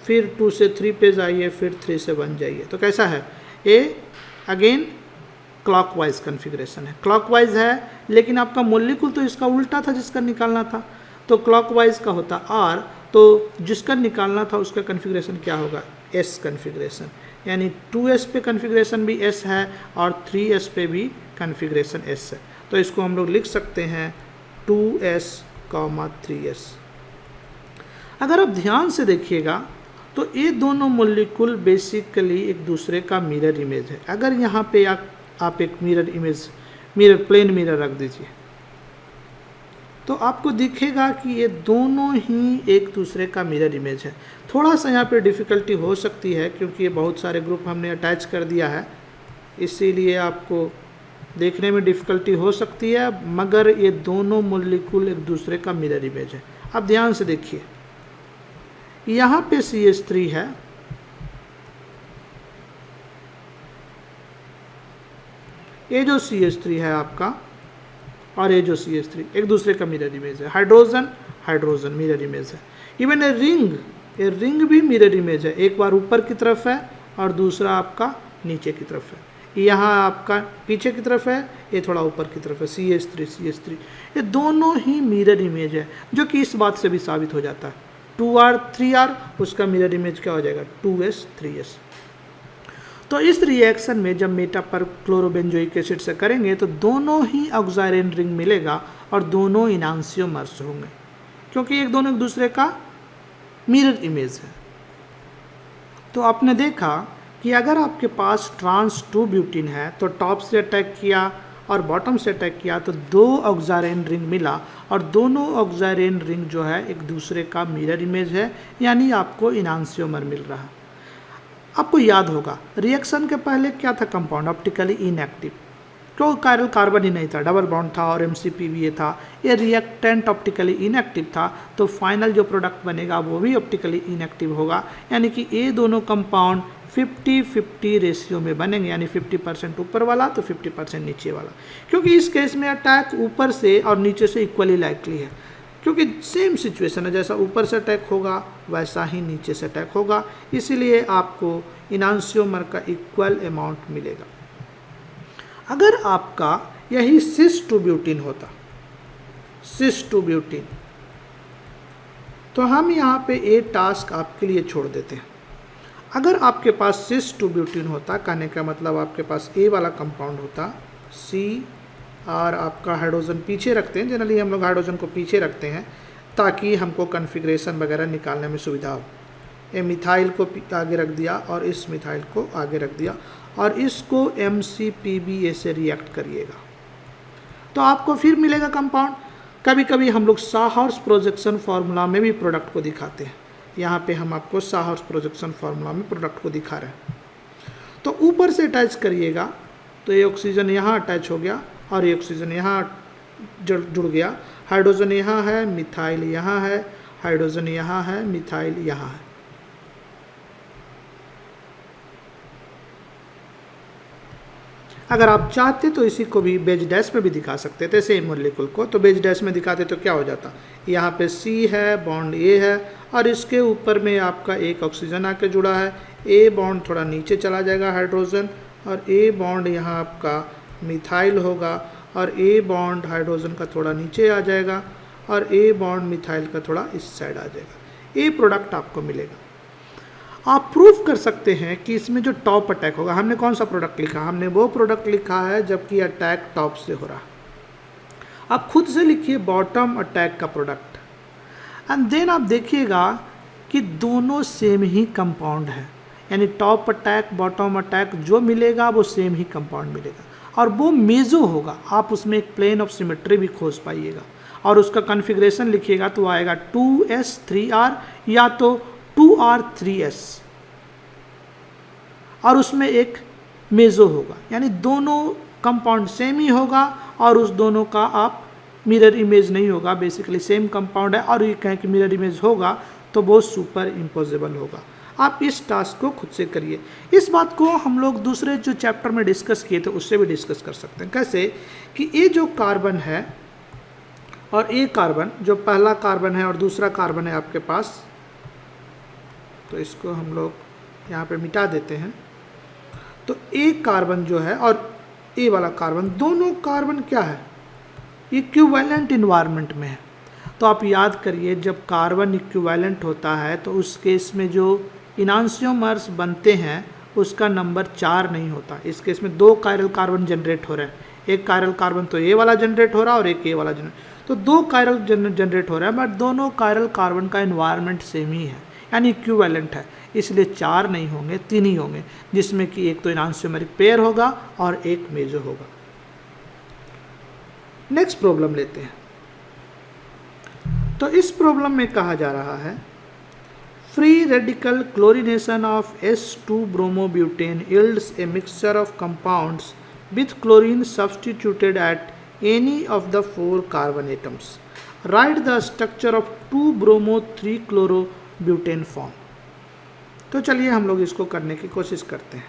Speaker 1: फिर 2 से 3 पे जाइए, फिर 3 से 1 जाइए। तो कैसा है? ए अगेन क्लॉकवाइज कॉन्फ़िगरेशन है, क्लॉकवाइज है, लेकिन आपका मॉलिक्यूल तो इसका उल्टा था जिसका निकालना था। तो क्लॉकवाइज का होता R, तो जिसका निकालना था उसका कॉन्फ़िगरेशन क्या होगा? S configuration. यानी 2S पे कॉन्फ़िगरेशन भी S है और 3S पे भी कॉन्फ़िगरेशन S है। तो इसको हम लोग लिख सकते हैं 2S, 3S। अगर आप ध्यान से देखिएगा तो ये दोनों मॉलिक्यूल बेसिकली एक दूसरे का मिरर इमेज है। अगर यहाँ पे आप एक मिरर इमेज, प्लेन मिरर रख दीजिए, तो आपको दिखेगा कि ये दोनों ही एक दूसरे का मिरर इमेज है। थोड़ा सा यहाँ पे डिफ़िकल्टी हो सकती है क्योंकि ये बहुत सारे ग्रुप हमने अटैच कर दिया है, इसीलिए आपको देखने में डिफ़िकल्टी हो सकती है, मगर ये दोनों मॉलिक्यूल एक दूसरे का मिरर इमेज है। अब ध्यान से देखिए, यहाँ पे CH3 है, ये जो CH3 है आपका और ये जो CH3 एक दूसरे का मिरर इमेज है। हाइड्रोजन हाइड्रोजन मिरर इमेज है। इवन ये रिंग भी मिरर इमेज है, एक बार ऊपर की तरफ है और दूसरा आपका नीचे की तरफ है। यहाँ आपका पीछे की तरफ है, ये थोड़ा ऊपर की तरफ है, CH3 ये दोनों ही मिरर इमेज है, जो कि इस बात से भी साबित हो जाता है 2R 3R उसका मिरर इमेज क्या हो जाएगा 2S 3S। तो इस रिएक्शन में जब मेटा पर क्लोरोबेंजोइक एसिड से करेंगे तो दोनों ही ऑक्साइरेन रिंग मिलेगा और दोनों इनांसियोमर्स होंगे, क्योंकि एक दोनों एक दूसरे का मिरर इमेज है। तो आपने देखा कि अगर आपके पास ट्रांस 2 ब्यूटीन है तो टॉप से अटैक किया और बॉटम से अटैक किया तो 2 ऑक्साइरेन रिंग मिला और दोनों ऑक्साइरेन रिंग जो है एक दूसरे का मिरर इमेज है, यानी आपको इनांसियोमर मिल रहा है। आपको याद होगा रिएक्शन के पहले क्या था कंपाउंड ऑप्टिकली इनएक्टिव, तो कायरल कार्बन ही नहीं था, डबल बॉन्ड था और MCPVA था, ये रिएक्टेंट ऑप्टिकली इनएक्टिव था, तो फाइनल जो प्रोडक्ट बनेगा वो भी ऑप्टिकली इनएक्टिव होगा, यानी कि ये दोनों कंपाउंड 50-50 रेशियो में बनेंगे, यानी 50% ऊपर वाला तो 50% नीचे वाला, क्योंकि इस केस में अटैक ऊपर से और नीचे से इक्वली लाइकली है, क्योंकि सेम सिचुएशन है, जैसा ऊपर से अटैक होगा वैसा ही नीचे से अटैक होगा, इसीलिए आपको इनांसियोमर का इक्वल अमाउंट मिलेगा। अगर आपका यही सिस 2 ब्यूटीन होता, सिस 2 ब्यूटीन, तो हम यहाँ पे ए टास्क आपके लिए छोड़ देते हैं। अगर आपके पास सिस 2 ब्यूटीन होता, कहने का मतलब आपके पास ए वाला कंपाउंड होता, सी और आपका हाइड्रोजन पीछे रखते हैं, जनरली हम लोग हाइड्रोजन को पीछे रखते हैं ताकि हमको कॉन्फ़िगरेशन वगैरह निकालने में सुविधा हो। ये मिथाइल को आगे रख दिया और इस मिथाइल को आगे रख दिया और इसको MCPBA से रिएक्ट करिएगा तो आपको फिर मिलेगा कंपाउंड। कभी कभी हम लोग साहॉर्स प्रोजेक्शन फार्मूला में भी प्रोडक्ट को दिखाते हैं, यहाँ पे हम आपको साहॉर्स प्रोजेक्शन फार्मूला में प्रोडक्ट को दिखा रहे हैं। तो ऊपर से अटैच करिएगा तो ये ऑक्सीजन यहाँ अटैच हो गया और ये ऑक्सीजन यहाँ जुड़ गया, हाइड्रोजन यहाँ है, मिथाइल यहाँ है, हाइड्रोजन यहाँ है, मिथाइल यहाँ है। अगर आप चाहते तो इसी को भी बेज डैश में भी दिखा सकते थे, सेम मॉलिक्यूल को, तो बेज डैश में दिखाते तो क्या हो जाता, यहाँ पे C है, बॉन्ड A है और इसके ऊपर में आपका एक ऑक्सीजन आके जुड़ा है, A बॉन्ड थोड़ा नीचे चला जाएगा हाइड्रोजन और A बॉन्ड यहाँ आपका मिथाइल होगा और A बॉन्ड हाइड्रोजन का थोड़ा नीचे आ जाएगा और A बॉन्ड मिथाइल का थोड़ा इस साइड आ जाएगा। ये प्रोडक्ट आपको मिलेगा। आप प्रूफ कर सकते हैं कि इसमें जो टॉप अटैक होगा, हमने कौन सा प्रोडक्ट लिखा, हमने वो प्रोडक्ट लिखा है जबकि अटैक टॉप से हो रहा। आप खुद से लिखिए बॉटम अटैक का प्रोडक्ट एंड देन आप देखिएगा कि दोनों सेम ही कंपाउंड है, यानी टॉप अटैक बॉटम अटैक जो मिलेगा वो सेम ही कंपाउंड मिलेगा और वो मेजो होगा। आप उसमें एक प्लेन ऑफ सिमेट्री भी खोज पाइएगा और उसका कॉन्फ़िगरेशन लिखिएगा तो आएगा 2S 3R या तो 2R 3S और उसमें एक मेजो होगा, यानी दोनों कंपाउंड सेम ही होगा और उस दोनों का आप मिरर इमेज नहीं होगा, बेसिकली सेम कंपाउंड है और ये कहें कि मिरर इमेज होगा तो वो सुपर इम्पोजेबल होगा। आप इस टास्क को खुद से करिए। इस बात को हम लोग दूसरे जो चैप्टर में डिस्कस किए थे उससे भी डिस्कस कर सकते हैं। कैसे कि ये जो कार्बन है और ये कार्बन, जो पहला कार्बन है और दूसरा कार्बन है आपके पास, तो इसको हम लोग यहाँ पे मिटा देते हैं। तो एक कार्बन जो है और ये वाला कार्बन, दोनों कार्बन क्या है, इक्विवेलेंट इन्वायरमेंट में है। तो आप याद करिए जब कार्बन इक्विवेलेंट होता है तो उस केस में जो इनांसियोमर्स बनते हैं उसका नंबर 4 नहीं होता। इस केस में 2 कायरल कार्बन जनरेट हो रहे हैं, एक कायरल कार्बन तो ये वाला जनरेट हो रहा है और एक ये वाला जनरेट, तो 2 कायरल जनरेट हो रहा है, बट दोनों कायरल कार्बन का इन्वायरमेंट सेम ही है, यानी इक्विवेलेंट है, इसलिए 4 नहीं होंगे, 3 ही होंगे, जिसमें कि एक तो इनांसियोमेरिक पेयर होगा और एक मेजो होगा। नेक्स्ट प्रॉब्लम लेते हैं। तो इस प्रॉब्लम में कहा जा रहा है free radical chlorination of S2 bromobutane yields a mixture of compounds with chlorine substituted at any of the 4 carbon atoms. Write the structure of 2-bromo-3-chlorobutane form. तो चलिए हम लोग इसको करने की कोशिश करते हैं।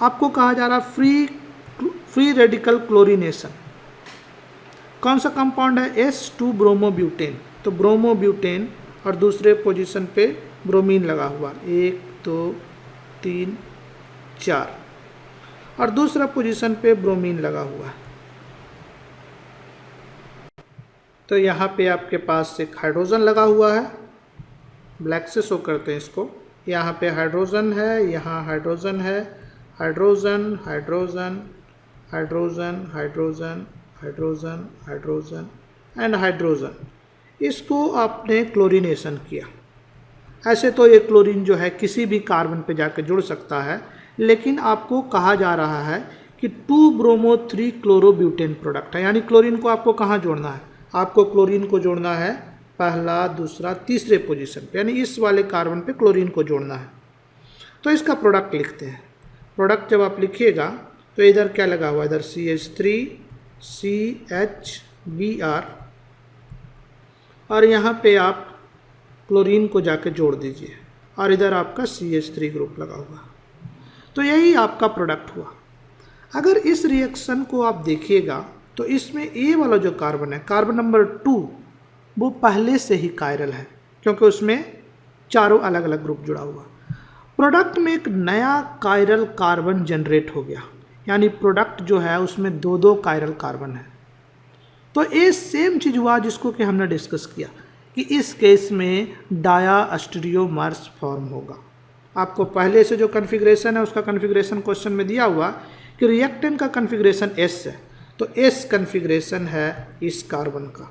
Speaker 1: आपको कहा जा रहा फ्री रेडिकल क्लोरीनेशन, कौन सा कंपाउंड है? S2 bromobutane. तो ब्रोमोब्यूटेन और दूसरे पोजीशन पे ब्रोमीन लगा हुआ, 1 2 3 4, और दूसरा पोजीशन पे ब्रोमीन लगा हुआ है। तो यहाँ पे आपके पास एक हाइड्रोजन लगा हुआ है, ब्लैक से शो करते हैं इसको। यहाँ पे हाइड्रोजन है, यहाँ हाइड्रोजन है, hydrogen hydrogen hydrogen hydrogen hydrogen hydrogen and hydrogen. इसको आपने क्लोरीनेशन किया। ऐसे तो ये क्लोरीन जो है किसी भी कार्बन पे जाके जुड़ सकता है, लेकिन आपको कहा जा रहा है कि 2-bromo-3-chlorobutane प्रोडक्ट है, यानी क्लोरीन को आपको कहाँ जोड़ना है? आपको क्लोरीन को जोड़ना है पहला, दूसरा, तीसरे पोजीशन पे, यानी इस वाले कार्बन पे क्लोरीन को जोड़ना है। तो इसका प्रोडक्ट लिखते हैं। प्रोडक्ट जब आप लिखिएगा तो इधर क्या लगा हुआ है? इधर CH3 CHBr, और यहाँ पे आप क्लोरीन को जाके जोड़ दीजिए, और इधर आपका CH3 ग्रुप लगा हुआ। तो यही आपका प्रोडक्ट हुआ। अगर इस रिएक्शन को आप देखिएगा तो इसमें ए वाला जो कार्बन है, कार्बन नंबर 2, वो पहले से ही कायरल है, क्योंकि उसमें चारों अलग अलग ग्रुप जुड़ा हुआ। प्रोडक्ट में एक नया कायरल कार्बन जनरेट हो गया, यानी प्रोडक्ट जो है उसमें 2 कायरल कार्बन है। तो ये सेम चीज़ हुआ जिसको कि हमने डिस्कस किया कि इस केस में डायास्टीरियोमर्स फॉर्म होगा। आपको पहले से जो कॉन्फ़िगरेशन है उसका कॉन्फ़िगरेशन क्वेश्चन में दिया हुआ कि रिएक्टेंट का कॉन्फ़िगरेशन S है, तो S कॉन्फ़िगरेशन है इस कार्बन का।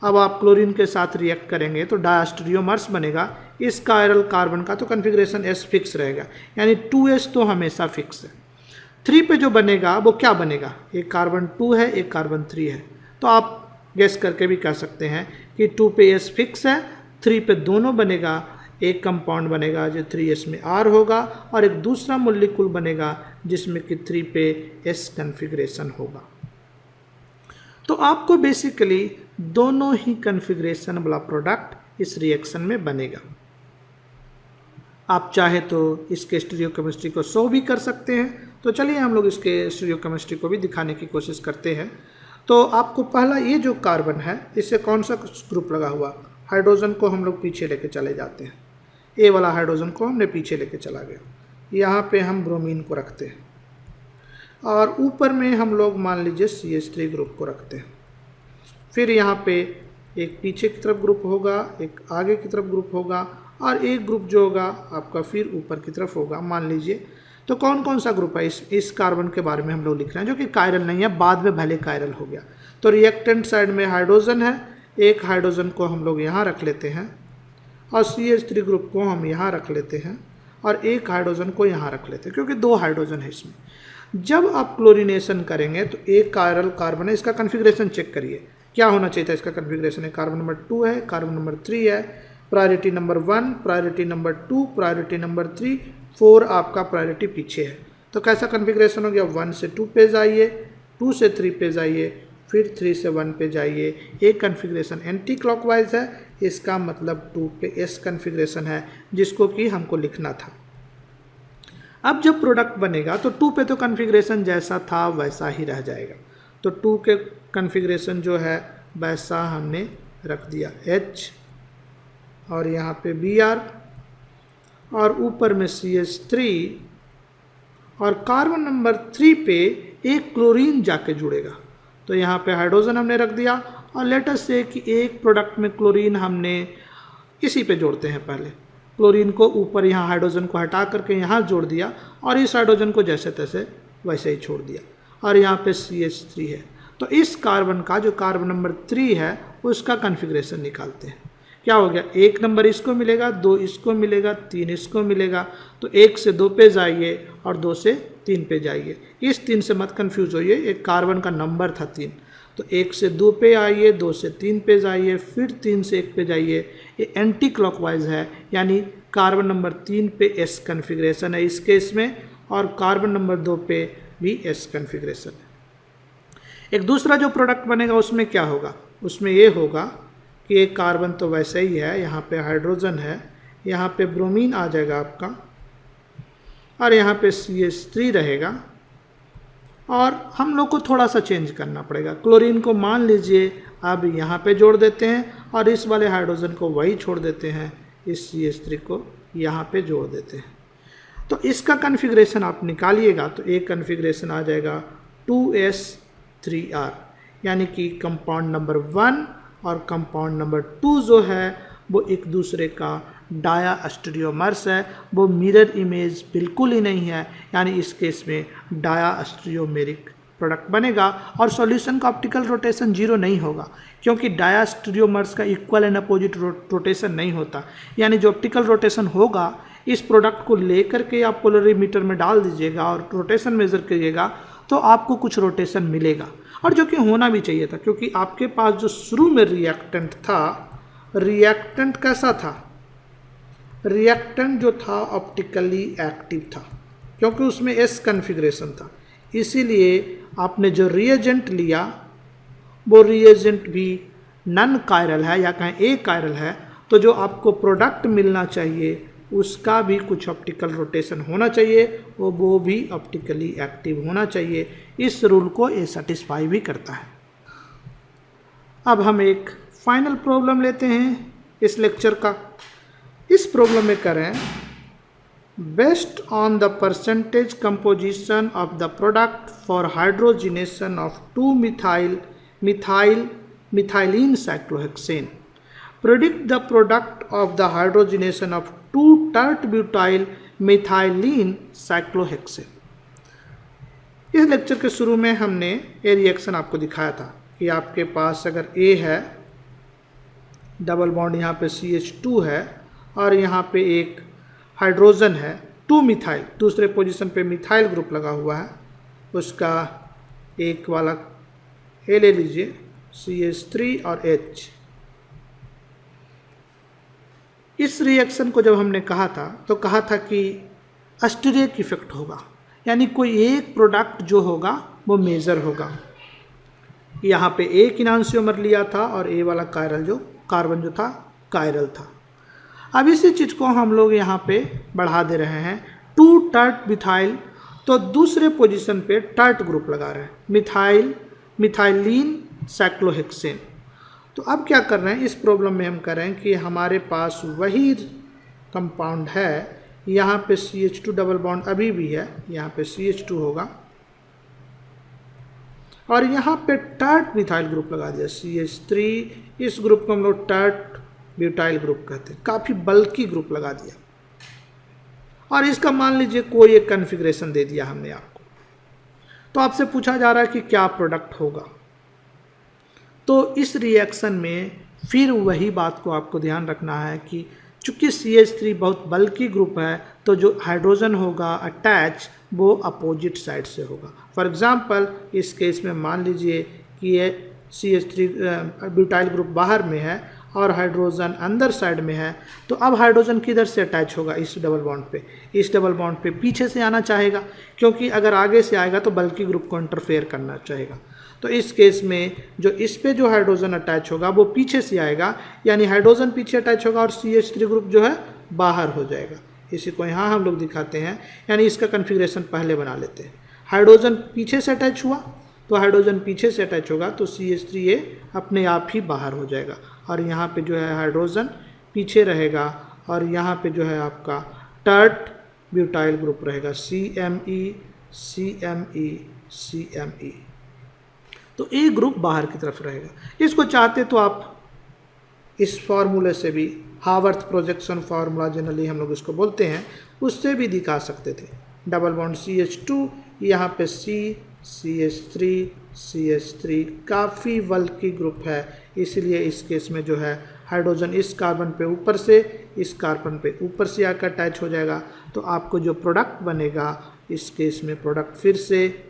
Speaker 1: अब आप क्लोरीन के साथ रिएक्ट करेंगे तो डायास्टीरियोमर्स बनेगा। इस कायरल कार्बन का तो कॉन्फ़िगरेशन S फिक्स रहेगा, यानी 2S तो हमेशा फिक्स है। 3 पे जो बनेगा वो क्या बनेगा? एक कार्बन 2 है, एक कार्बन 3 है, तो आप गेस करके भी कह सकते हैं कि 2 पे S फिक्स है, 3 पे दोनों बनेगा। एक कंपाउंड बनेगा जो 3S में R होगा, और एक दूसरा मॉलिक्यूल बनेगा जिसमें कि 3 पे S कॉन्फ़िगरेशन होगा। तो आपको बेसिकली दोनों ही कॉन्फ़िगरेशन वाला प्रोडक्ट इस रिएक्शन में बनेगा। आप चाहे तो इसके स्टीरियोकेमिस्ट्री को शो भी कर सकते हैं। तो चलिए हम लोग इसके स्टीरियोकेमिस्ट्री को भी दिखाने की कोशिश करते हैं। तो आपको पहला ये जो कार्बन है इससे कौन सा ग्रुप लगा हुआ? हाइड्रोजन को हम लोग पीछे लेके चले जाते हैं। ए वाला हाइड्रोजन को हमने पीछे लेके चला गया। यहाँ पे हम ब्रोमीन को रखते हैं, और ऊपर में हम लोग मान लीजिए CH3 ग्रुप को रखते हैं। फिर यहाँ पे एक पीछे की तरफ ग्रुप होगा, एक आगे की तरफ ग्रुप होगा, और एक ग्रुप जो होगा आपका फिर ऊपर की तरफ होगा, मान लीजिए। तो कौन कौन सा ग्रुप है इस कार्बन के बारे में हम लोग लिख रहे हैं, जो कि कायरल नहीं है, बाद में भले कायरल हो गया। तो रिएक्टेंट साइड में हाइड्रोजन है, एक हाइड्रोजन को हम लोग यहाँ रख लेते हैं, और CH3 ग्रुप को हम यहाँ रख लेते हैं, और एक हाइड्रोजन को यहाँ रख लेते हैं, क्योंकि 2 हाइड्रोजन है इसमें। जब आप क्लोरीनेशन करेंगे तो एक कायरल कार्बन है, इसका कॉन्फ़िगरेशन चेक करिए क्या होना चाहिए था। इसका कॉन्फ़िगरेशन है कार्बन नंबर 2 है, कार्बन नंबर 3 है, priority number 1, priority number 2, priority number 3, 4 आपका प्रायोरिटी पीछे है। तो कैसा कॉन्फ़िगरेशन हो गया? 1 से 2 पे जाइए, 2 से 3 पे जाइए, फिर 3 से 1 पे जाइए। एक कॉन्फ़िगरेशन एंटी क्लॉकवाइज है, इसका मतलब 2 पे S कॉन्फ़िगरेशन है, जिसको कि हमको लिखना था। अब जब प्रोडक्ट बनेगा तो 2 पे तो कॉन्फ़िगरेशन जैसा था वैसा ही रह जाएगा। तो 2 के कॉन्फ़िगरेशन जो है वैसा हमने रख दिया, H, और यहाँ पे Br, और ऊपर में CH3, और कार्बन नंबर 3 पे एक क्लोरीन जाके जुड़ेगा। तो यहाँ पे हाइड्रोजन हमने रख दिया, और लेट अस से कि एक प्रोडक्ट में क्लोरीन हमने इसी पे जोड़ते हैं। पहले क्लोरीन को ऊपर यहाँ हाइड्रोजन को हटा करके यहाँ जोड़ दिया, और इस हाइड्रोजन को जैसे तैसे वैसे ही छोड़ दिया, और यहाँ पे CH3 है। तो इस कार्बन का जो कार्बन नंबर 3 है उसका कॉन्फ़िगरेशन निकालते हैं। क्या हो गया? 1 नंबर इसको मिलेगा, 2 इसको मिलेगा, 3 इसको मिलेगा। तो 1 से 2 पे जाइए और 2 से 3 पे जाइए। इस 3 से मत कंफ्यूज होइए, एक कार्बन का नंबर था 3। तो 1 से 2 पे आइए, 2 से 3 पे जाइए, फिर 3 से 1 पे जाइए। ये एंटी क्लॉकवाइज है, यानी कार्बन नंबर 3 पे एस कन्फिग्रेशन है इस केस में, और कार्बन नंबर 2 पे भी एस कन्फिग्रेशन है। एक दूसरा जो प्रोडक्ट बनेगा उसमें क्या होगा, उसमें ये होगा कि एक कार्बन तो वैसे ही है, यहाँ पे हाइड्रोजन है, यहाँ पे ब्रोमीन आ जाएगा आपका, और यहाँ पे CH3 रहेगा, और हम लोग को थोड़ा सा चेंज करना पड़ेगा। क्लोरीन को मान लीजिए अब यहाँ पे जोड़ देते हैं, और इस वाले हाइड्रोजन को वही छोड़ देते हैं, इस CH3 को यहाँ पे जोड़ देते हैं। तो इसका कन्फिग्रेशन आप निकालिएगा तो एक कन्फिग्रेशन आ जाएगा 2s3r, यानी कि कंपाउंड नंबर 1 और कंपाउंड नंबर 2 जो है वो एक दूसरे का डायास्टीरियोमर्स है, वो मिरर इमेज बिल्कुल ही नहीं है, यानी इस केस में डायास्टीरियोमेरिक प्रोडक्ट बनेगा। और सॉल्यूशन का ऑप्टिकल रोटेशन 0 नहीं होगा, क्योंकि डायास्टीरियोमर्स का इक्वल एंड अपोजिट रोटेशन नहीं होता, यानी जो ऑप्टिकल रोटेशन होगा इस प्रोडक्ट को लेकर के आप पोलरीमीटर में डाल दीजिएगा और रोटेशन मेजर करिएगा तो आपको कुछ रोटेशन मिलेगा, और जो कि होना भी चाहिए था, क्योंकि आपके पास जो शुरू में रिएक्टेंट था, रिएक्टेंट कैसा था, रिएक्टेंट जो था ऑप्टिकली एक्टिव था, क्योंकि उसमें एस कन्फिग्रेशन था। इसीलिए आपने जो रिएजेंट लिया वो रिएजेंट भी नॉन कायरल है, या कहें ए कायरल है, तो जो आपको प्रोडक्ट मिलना चाहिए उसका भी कुछ ऑप्टिकल रोटेशन होना चाहिए, वो भी ऑप्टिकली एक्टिव होना चाहिए। इस रूल को ये सेटिस्फाई भी करता है। अब हम एक फाइनल प्रॉब्लम लेते हैं इस लेक्चर का। इस प्रॉब्लम में करें, based on the percentage composition of the product for hydrogenation of two methylene cyclohexane, predict the product of the hydrogenation of 2-tert-butyl methylene cyclohexane। इस लेक्चर के शुरू में हमने ये रिएक्शन आपको दिखाया था कि आपके पास अगर A है, डबल बॉन्ड यहाँ पे CH2 है, और यहाँ पे एक हाइड्रोजन है 2-मिथाइल, दूसरे पोजीशन पे मिथाइल ग्रुप लगा हुआ है, उसका एक वाला A ले लीजिए, CH3 और H। इस रिएक्शन को जब हमने कहा था तो कहा था कि अस्टेरिक इफेक्ट होगा, यानी कोई एक प्रोडक्ट जो होगा वो मेजर होगा। यहाँ पे एक इनांशियोमर लिया था और ए वाला कायरल जो कार्बन जो था कायरल था। अब इसी चीज़ को हम लोग यहाँ पे बढ़ा दे रहे हैं 2-tert-butyl, तो दूसरे पोजीशन पे टर्ट ग्रुप लगा रहे हैं, मिथाइलीन साइक्लोहेक्सेन। तो अब क्या कर रहे हैं, इस प्रॉब्लम में हम कर रहे हैं कि हमारे पास वही कंपाउंड है, यहाँ पे CH2 डबल बॉन्ड अभी भी है, यहाँ पे CH2 होगा, और यहाँ पे टर्ट मिथाइल ग्रुप लगा दिया CH3। इस ग्रुप को हम लोग टर्ट ब्यूटाइल ग्रुप कहते हैं, काफ़ी बल्कि ग्रुप लगा दिया, और इसका मान लीजिए कोई एक कन्फिग्रेशन दे दिया हमने आपको। तो आपसे पूछा जा रहा है कि क्या प्रोडक्ट होगा। तो इस रिएक्शन में फिर वही बात को आपको ध्यान रखना है कि चूँकि CH3 बहुत बल्की ग्रुप है, तो जो हाइड्रोजन होगा अटैच वो अपोजिट साइड से होगा। फॉर एग्जांपल इस केस में मान लीजिए कि ये CH3 ब्यूटाइल ग्रुप बाहर में है और हाइड्रोजन अंदर साइड में है, तो अब हाइड्रोजन किधर से अटैच होगा, इस डबल बॉन्ड पे। इस डबल बॉन्ड पे पीछे से आना चाहेगा, क्योंकि अगर आगे से आएगा तो बल्कि ग्रुप को इंटरफेयर करना चाहेगा। तो इस केस में जो इस पे जो हाइड्रोजन अटैच होगा वो पीछे से आएगा, यानी हाइड्रोजन पीछे अटैच होगा और CH3 ग्रुप जो है बाहर हो जाएगा। इसी को यहाँ हम लोग दिखाते हैं, यानी इसका कन्फिग्रेशन पहले बना लेते हैं। हाइड्रोजन पीछे से अटैच हुआ तो हाइड्रोजन पीछे से अटैच होगा तो CH3 ये अपने आप ही बाहर हो जाएगा, और यहाँ पे जो है हाइड्रोजन पीछे रहेगा, और यहाँ पे जो है आपका टर्ट ब्यूटाइल ग्रुप रहेगा CMe CMe CMe। तो ए ग्रुप बाहर की तरफ रहेगा। इसको चाहते तो आप इस फार्मूले से भी, हावर्थ प्रोजेक्शन फार्मूला जनरली हम लोग इसको बोलते हैं, उससे भी दिखा सकते थे। डबल बॉन्ड CH2, यहाँ पे CH3 काफ़ी बल्कि ग्रुप है, इसलिए इस केस में जो है हाइड्रोजन इस कार्बन पे ऊपर से, इस कार्बन पे ऊपर से आकर अटैच हो जाएगा। तो आपको जो प्रोडक्ट बनेगा इस केस में प्रोडक्ट फिर से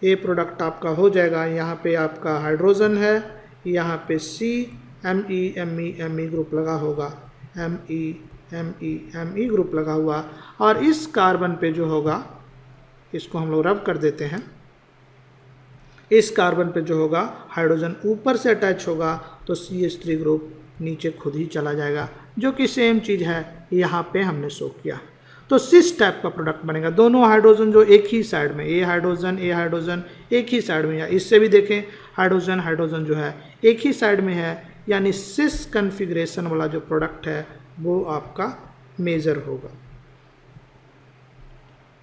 Speaker 1: ये प्रोडक्ट आपका हो जाएगा। यहाँ पे आपका हाइड्रोजन है, यहाँ पे सी ME ग्रुप लगा होगा, ME ग्रुप लगा हुआ, और इस कार्बन पे जो होगा, इसको हम लोग रब कर देते हैं, इस कार्बन पे जो होगा हाइड्रोजन ऊपर से अटैच होगा तो CH3 ग्रुप नीचे खुद ही चला जाएगा, जो कि सेम चीज़ है यहाँ पे हमने शो किया। तो सिस टाइप का प्रोडक्ट बनेगा, दोनों हाइड्रोजन जो एक ही साइड में, ये हाइड्रोजन एक ही साइड में, या इससे भी देखें हाइड्रोजन जो है एक ही साइड में है, यानी सिस कन्फिग्रेशन वाला जो प्रोडक्ट है वो आपका मेजर होगा।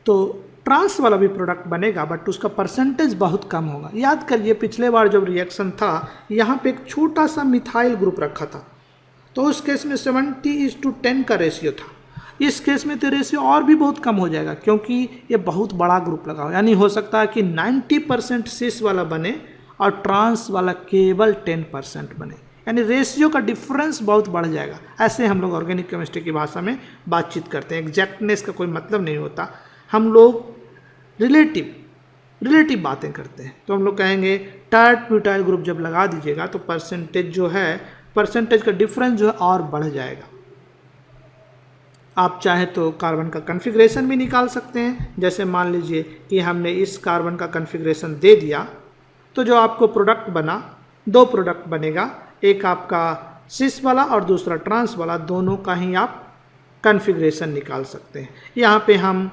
Speaker 1: तो ट्रांस वाला भी प्रोडक्ट बनेगा, बट उसका परसेंटेज बहुत कम होगा। याद करिए पिछले बार जब रिएक्शन था, यहाँ पे एक छोटा सा मिथाइल ग्रुप रखा था, तो उस केस में 70:10 का रेशियो था। इस केस में तो रेशियो और भी बहुत कम हो जाएगा, क्योंकि ये बहुत बड़ा ग्रुप लगा हो, यानी हो सकता है कि 90% सिस वाला बने और ट्रांस वाला केवल 10% बने, यानी रेशियो का डिफरेंस बहुत बढ़ जाएगा। ऐसे हम लोग ऑर्गेनिक केमिस्ट्री की भाषा में बातचीत करते हैं, एग्जैक्टनेस का कोई मतलब नहीं होता, हम लोग रिलेटिव बातें करते हैं। तो हम लोग कहेंगे टार्ट ब्यूटाइल ग्रुप जब लगा दीजिएगा तो परसेंटेज जो है, परसेंटेज का डिफरेंस जो है और बढ़ जाएगा। आप चाहे तो कार्बन का कन्फिग्रेशन भी निकाल सकते हैं, जैसे मान लीजिए कि हमने इस कार्बन का कन्फिग्रेशन दे दिया, तो जो आपको प्रोडक्ट बना, 2 प्रोडक्ट बनेगा, एक आपका सिस वाला और दूसरा ट्रांस वाला, दोनों का ही आप कन्फिग्रेशन निकाल सकते हैं। यहाँ पे हम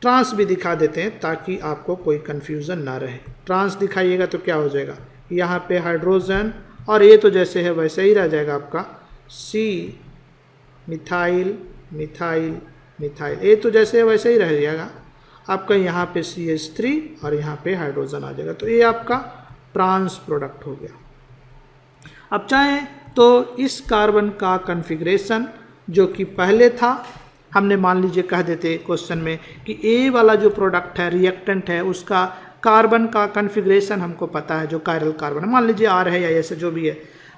Speaker 1: ट्रांस भी दिखा देते हैं ताकि आपको कोई कन्फ्यूज़न ना रहे। ट्रांस दिखाइएगा तो क्या हो जाएगा, यहाँ पे हाइड्रोजन, और ये तो जैसे है वैसे ही रह जाएगा आपका C मिथाइल, ये तो जैसे है वैसे ही रह जाएगा आपका, यहाँ पे CH3 और यहाँ पे हाइड्रोजन आ जाएगा। तो ये आपका ट्रांस प्रोडक्ट हो गया। अब चाहें तो इस कार्बन का कन्फिग्रेशन जो कि पहले था, हमने मान लीजिए कह देते क्वेश्चन में कि A वाला जो प्रोडक्ट है, रिएक्टेंट है, उसका कार्बन का कन्फिग्रेशन हमको पता है, जो कायरल कार्बन है, मान लीजिए R है या ऐसे जो भी है,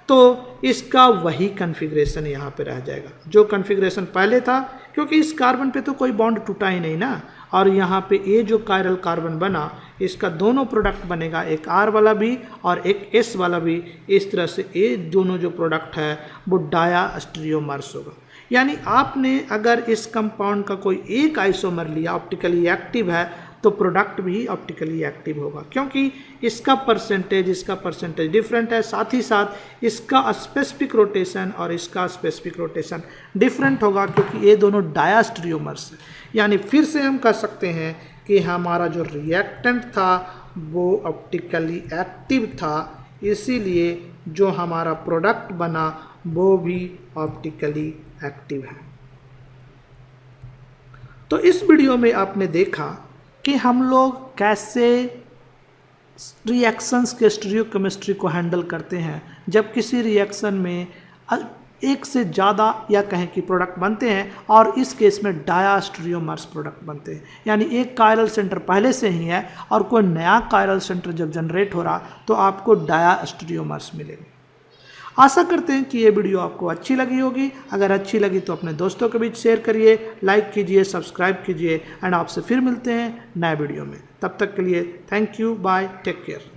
Speaker 1: तो इसका वही कन्फिग्रेशन यहाँ पे रह जाएगा जो कन्फिग्रेशन पहले था, क्योंकि इस कार्बन पे तो कोई बॉन्ड टूटा ही नहीं ना। और यहाँ पे ये जो कायरल कार्बन बना, इसका दोनों प्रोडक्ट बनेगा, एक R वाला भी और एक S वाला भी। इस तरह से ये दोनों जो प्रोडक्ट है वो डायास्टीरियोमर्स होगा। यानी आपने अगर इस कंपाउंड का कोई एक आइसोमर लिया, ऑप्टिकली एक्टिव है, तो प्रोडक्ट भी ऑप्टिकली एक्टिव होगा, क्योंकि इसका परसेंटेज डिफरेंट है, साथ ही साथ इसका स्पेसिफिक रोटेशन और इसका स्पेसिफिक रोटेशन डिफरेंट होगा, क्योंकि ये दोनों डायास्टीरियोमर्स हैं। यानी फिर से हम कह सकते हैं कि हमारा जो रिएक्टेंट था वो ऑप्टिकली एक्टिव था, इसीलिए जो हमारा प्रोडक्ट बना वो भी ऑप्टिकली एक्टिव है। तो इस वीडियो में आपने देखा कि हम लोग कैसे रिएक्शंस के स्टीरियोकेमिस्ट्री को हैंडल करते हैं जब किसी रिएक्शन में एक से ज़्यादा या कहें कि प्रोडक्ट बनते हैं, और इस केस में डायास्टीरियोमर्स प्रोडक्ट बनते हैं। यानी एक कायरल सेंटर पहले से ही है और कोई नया कायरल सेंटर जब जनरेट हो रहा तो आपको डायास्टीरियोमर्स मिलेंगे। आशा करते हैं कि ये वीडियो आपको अच्छी लगी होगी। अगर अच्छी लगी तो अपने दोस्तों के बीच शेयर करिए, लाइक कीजिए, सब्सक्राइब कीजिए, एंड आपसे फिर मिलते हैं नए वीडियो में। तब तक के लिए thank you, bye, take care.